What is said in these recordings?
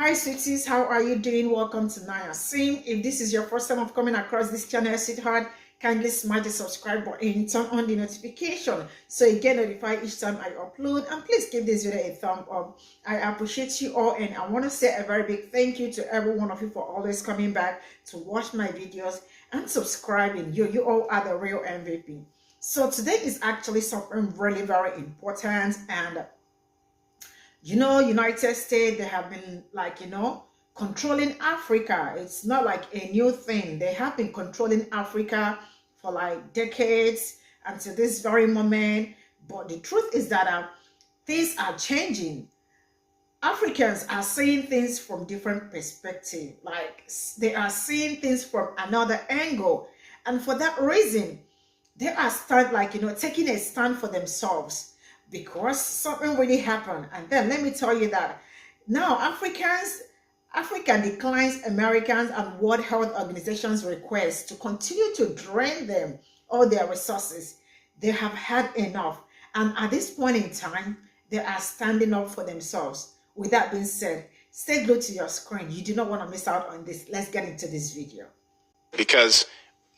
Hi sweeties, how are you doing? Welcome to Nanyacim. If this is your first time of coming across this channel, sweetheart, kindly smash the subscribe button, turn on the notification so you get notified each time I upload, and please give this video a thumb up. I appreciate you all, and I want to say a very big thank you to every one of you for always coming back to watch my videos and subscribing. You all are the real MVP. So today is actually something really very important, and United States, they have been controlling Africa. It's not like a new thing. They have been controlling Africa for like decades until this very moment. But the truth is that things are changing. Africans are seeing things from different perspectives. Like they are seeing things from another angle. And for that reason, they are taking a stand for themselves, because something really happened. And then let me tell you that now Africa declines Americans and World Health Organization's request to continue to drain them all their resources. They have had enough, and at this point in time, they are standing up for themselves. With that being said, stay glued to your screen. You do not want to miss out on this. Let's get into this video. Because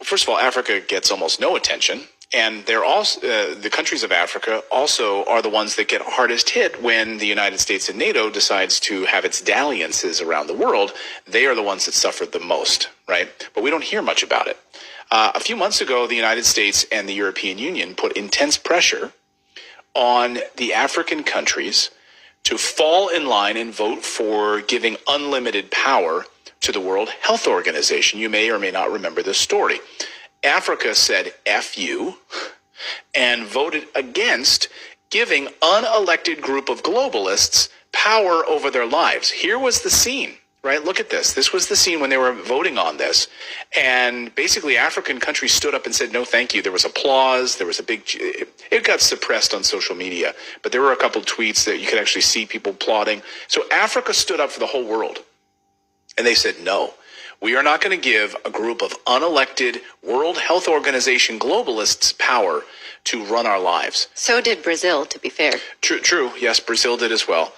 first of all, Africa gets almost no attention. And they're also the countries of Africa also are the ones that get hardest hit when the United States and NATO decides to have its dalliances around the world. They are the ones that suffered the most, right? But we don't hear much about it. A few months ago, the United States and the European Union put intense pressure on the African countries to fall in line and vote for giving unlimited power to the World Health Organization. You may or may not remember this story. Africa said F you and voted against giving unelected group of globalists power over their lives. Here was the scene, right? Look at this. This was the scene when they were voting on this. And basically African countries stood up and said, no, thank you. There was applause. There was it got suppressed on social media, but there were a couple tweets that you could actually see people applauding. So Africa stood up for the whole world. And they said, no. We are not going to give a group of unelected World Health Organization globalists power to run our lives. So did Brazil, to be fair. True. Yes, Brazil did as well.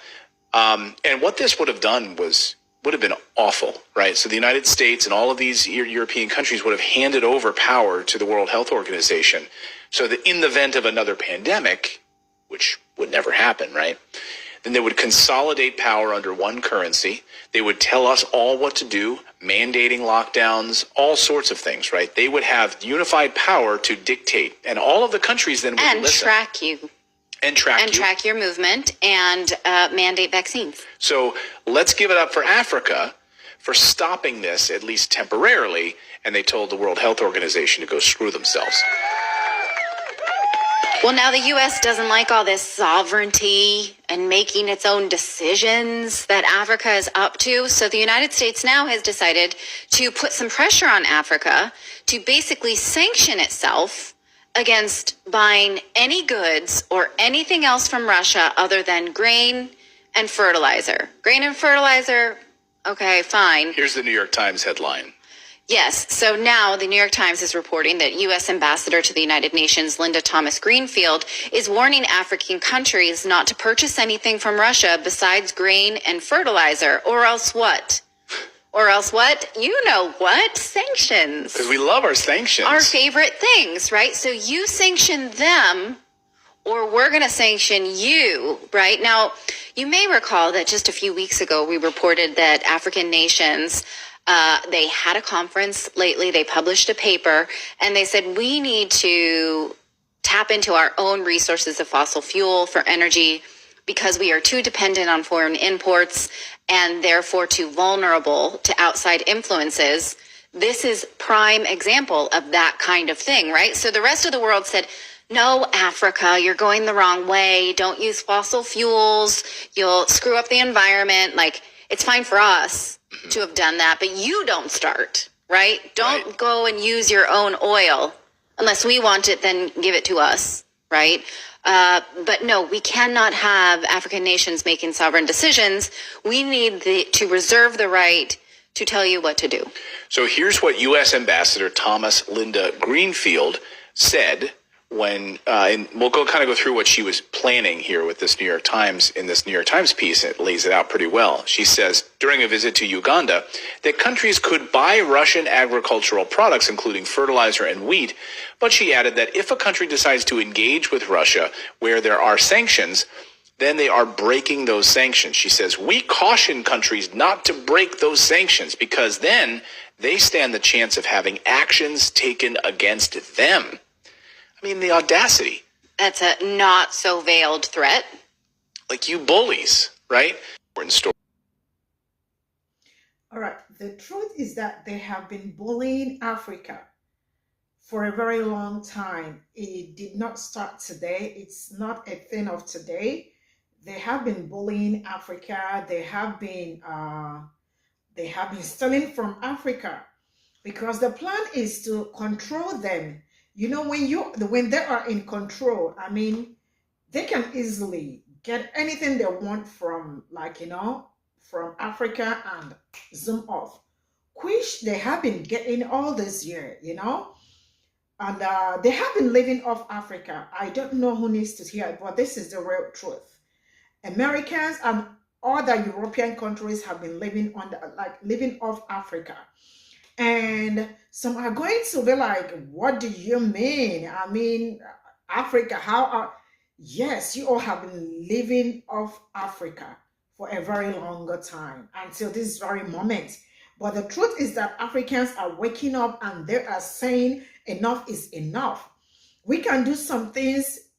And what this would have done would have been awful, right? So the United States and all of these European countries would have handed over power to the World Health Organization so that in the event of another pandemic, which would never happen, right? Then they would consolidate power under one currency. They would tell us all what to do, mandating lockdowns, all sorts of things, right? They would have unified power to dictate, and all of the countries then would listen. Track you. And track you. Track your movement and mandate vaccines. So let's give it up for Africa for stopping this, at least temporarily, and they told the World Health Organization to go screw themselves. Well, now the U.S. doesn't like all this sovereignty and making its own decisions that Africa is up to. So the United States now has decided to put some pressure on Africa to basically sanction itself against buying any goods or anything else from Russia other than grain and fertilizer. Grain and fertilizer, okay, fine. Here's the New York Times headline. Yes. So now the New York Times is reporting that U.S. Ambassador to the United Nations, Linda Thomas-Greenfield, is warning African countries not to purchase anything from Russia besides grain and fertilizer, or else what? Or else what? You know what? Sanctions. Because we love our sanctions. Our favorite things, right? So you sanction them, or we're going to sanction you, right? Now, you may recall that just a few weeks ago, we reported that African nations they had a conference lately. They published a paper and they said, we need to tap into our own resources of fossil fuel for energy because we are too dependent on foreign imports and therefore too vulnerable to outside influences. This is prime example of that kind of thing, right? So the rest of the world said, no, Africa, you're going the wrong way. Don't use fossil fuels. You'll screw up the environment. Like, it's fine for us to have done that, but you don't start, right? Don't go and use your own oil unless we want it, then give it to us, right? But no, we cannot have African nations making sovereign decisions. We need to reserve the right to tell you what to do. So here's what U.S. Ambassador Thomas Linda Greenfield said when, and we'll go through what she was planning here with this New York Times. In this New York Times piece, it lays it out pretty well. She says, during a visit to Uganda, that countries could buy Russian agricultural products, including fertilizer and wheat, but she added that if a country decides to engage with Russia where there are sanctions, then they are breaking those sanctions. She says, we caution countries not to break those sanctions because then they stand the chance of having actions taken against them. I mean, the audacity. That's a not so veiled threat. Like, you bullies, right? Important story. All right. The truth is that they have been bullying Africa for a very long time. It did not start today. It's not a thing of today. They have been bullying Africa. They have been stealing from Africa because the plan is to control them. You know, when they are in control, I mean, they can easily get anything they want from, from Africa and zoom off, which they have been getting all this year, and they have been living off Africa. I don't know who needs to hear it, but this is the real truth. Americans and other European countries have been living off Africa. And some are going to be like, what do you mean? I mean, Africa, yes, you all have been living off Africa for a very longer time until this very moment. But the truth is that Africans are waking up and they are saying enough is enough. We can do some things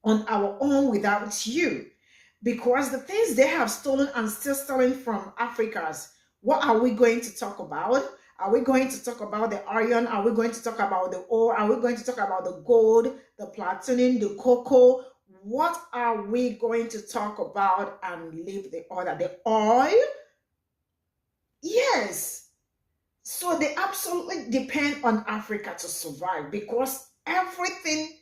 on our own without you. Because the things they have stolen and still stealing from Africans, what are we going to talk about? Are we going to talk about the iron? Are we going to talk about the ore? Are we going to talk about the gold, the platinum, the cocoa? What are we going to talk about and leave the other? The oil? Yes. So they absolutely depend on Africa to survive because everything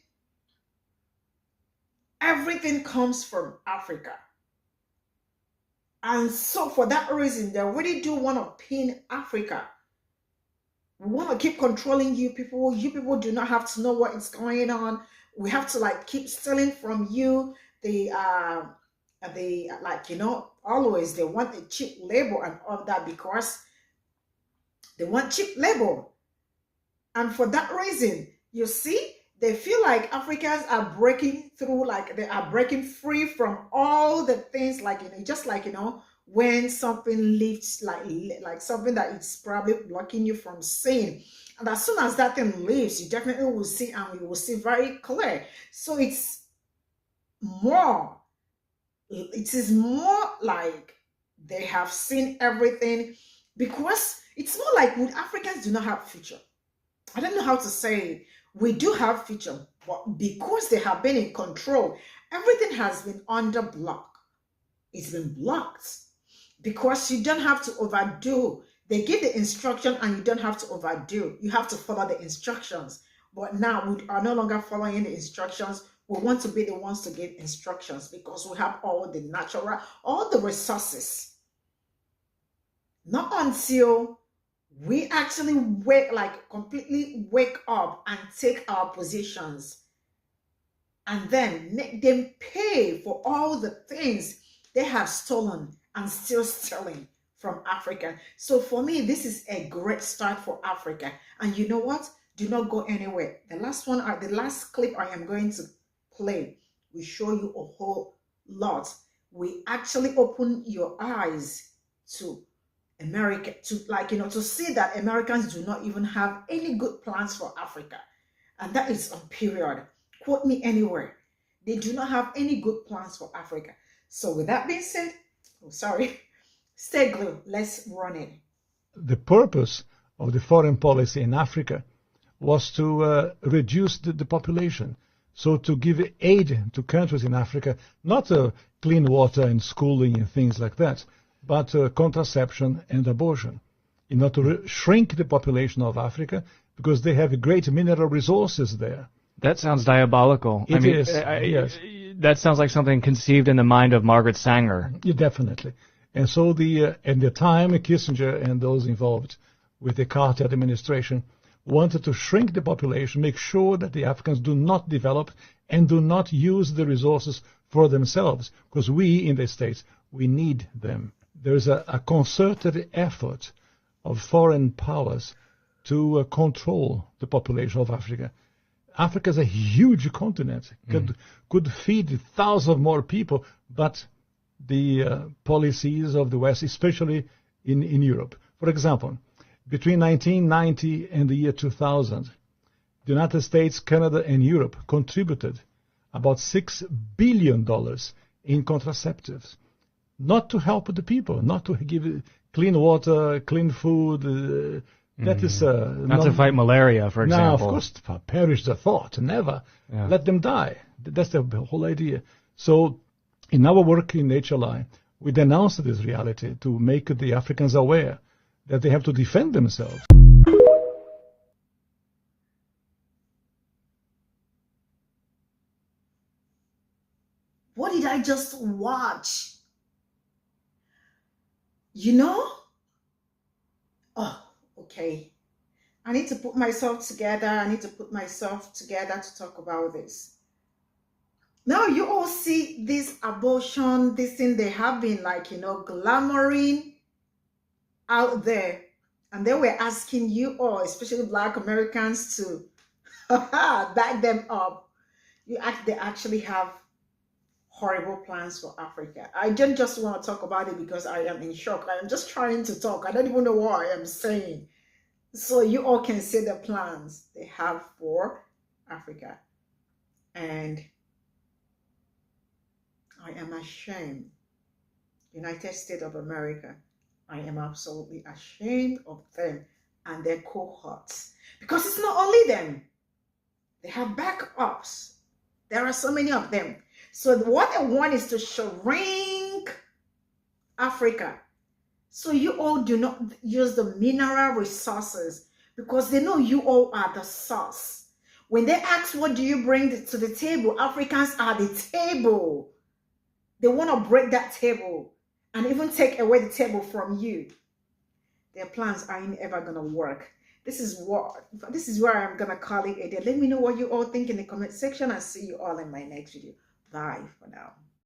comes from Africa. And so for that reason, they really do want to pin Africa. We want to keep controlling you people. You people do not have to know what is going on. We have to keep stealing from you. Always they want a cheap labor and all that because they want cheap labor. And for that reason, you see, they feel like Africans are breaking through, they are breaking free from all the things, when something leaves, like something that it's probably blocking you from seeing. And as soon as that thing leaves, you definitely will see, and you will see very clear. So it is more like they have seen everything, because it's more like Africans do not have future. I don't know how to say it. We do have future, but because they have been in control, everything has been under block. It's been blocked because you don't have to overdo. They give the instruction and you don't have to overdo. You have to follow the instructions. But now we are no longer following the instructions. We want to be the ones to give instructions because we have all the resources. Not until we actually completely wake up and take our positions and then make them pay for all the things they have stolen and still stealing from Africa. So for me, this is a great start for Africa. And you know what? Do not go anywhere. The last clip I am going to play will show you a whole lot. We actually open your eyes to America, to see that Americans do not even have any good plans for Africa. And that is on period. Quote me anywhere. They do not have any good plans for Africa. So with that being said, stay glued. Let's run it. The purpose of the foreign policy in Africa was to reduce the population. So to give aid to countries in Africa, not clean water and schooling and things like that, but contraception and abortion, in order to shrink the population of Africa, because they have great mineral resources there. That sounds diabolical. Yes. That sounds like something conceived in the mind of Margaret Sanger. Yeah, definitely. And so at the time, Kissinger and those involved with the Carter administration wanted to shrink the population, make sure that the Africans do not develop and do not use the resources for themselves, because we in the States, we need them. There's a concerted effort of foreign powers to control the population of Africa. Africa is a huge continent, could feed thousands more people, but the policies of the West, especially in Europe. For example, between 1990 and the year 2000, the United States, Canada, and Europe contributed about $6 billion in contraceptives, not to help the people, not to give clean water, clean food. That is not to fight malaria, for example. Now, of course, perish the thought, never. Yeah. Let them die. That's the whole idea. So, in our work in HLI, we denounced this reality to make the Africans aware that they have to defend themselves. What did I just watch? You know? Oh, okay. I need to put myself together. I need to put myself together to talk about this. Now you all see this abortion, this thing they have been like, glamoring out there. And they were asking you all, especially Black Americans, to back them up. They actually have horrible plans for Africa. I don't just want to talk about it because I am in shock. I am just trying to talk. I don't even know what I am saying. So you all can see the plans they have for Africa. And I am ashamed. United States of America, I am absolutely ashamed of them and their cohorts. Because it's not only them. They have backups. There are so many of them. So what they want is to shrink Africa. So you all do not use the mineral resources because they know you all are the source. When they ask what do you bring to the table, Africans are the table. They want to break that table and even take away the table from you. Their plans aren't ever going to work. This is where I'm going to call it a day. Let me know what you all think in the comment section and see you all in my next video. Bye for now.